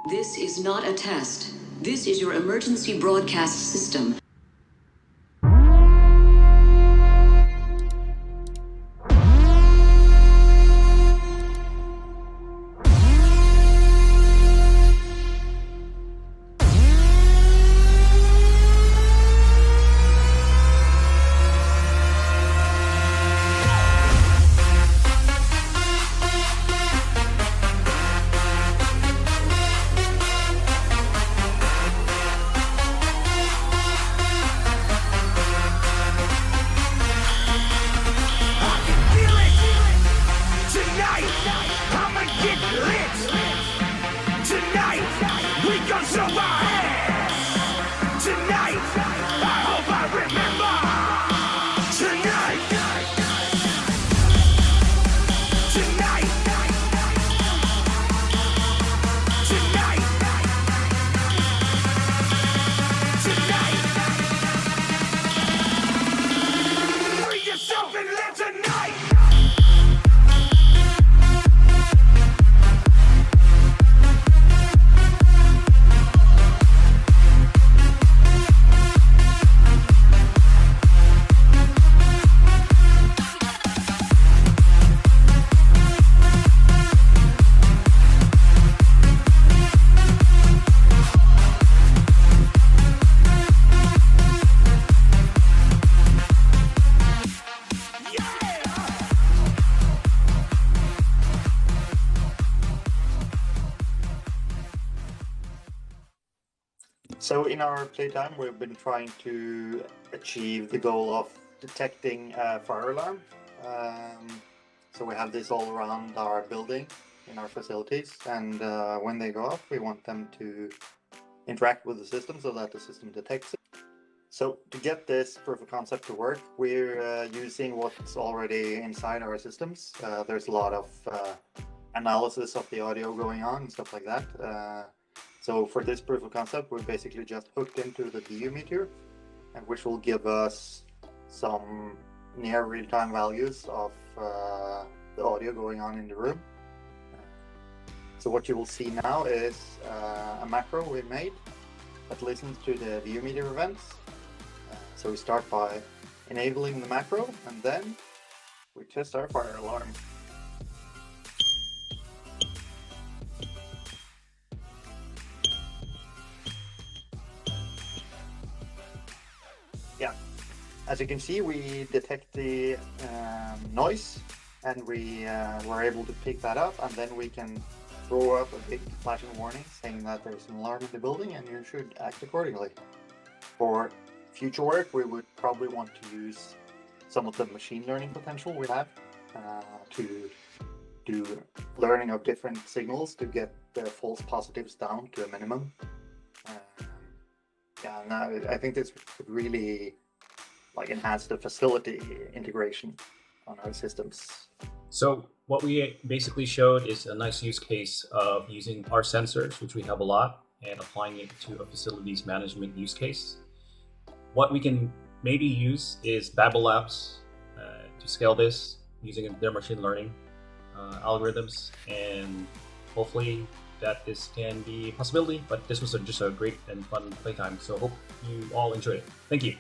This is not a test. This is your emergency broadcast system. So in our playtime, we've been trying to achieve the goal of detecting a fire alarm. So we have this all around our building in our facilities, and when they go off, we want them to interact with the system so that the system detects it. So to get this proof of concept to work, we're using what's already inside our systems. There's a lot of analysis of the audio going on and stuff like that. So for this proof of concept, we're basically just hooked into the DU meter, and which will give us some near real-time values of the audio going on in the room. So what you will see now is a macro we made that listens to the DU meter events. So we start by enabling the macro, and then we test our fire alarm. Yeah, as you can see, we detect the noise, and we were able to pick that up, and then we can throw up a big flashing warning saying that there's an alarm in the building and you should act accordingly. For future work, we would probably want to use some of the machine learning potential we have to do learning of different signals to get the false positives down to a minimum. Yeah, and I think this would really enhance the facility integration on our systems. So what we basically showed is a nice use case of using our sensors, which we have a lot, and applying it to a facilities management use case. What we can maybe use is Babble Labs to scale this using their machine learning algorithms, and hopefully that this can be a possibility. But this was just a great and fun playtime, so hope you all enjoyed it. Thank you.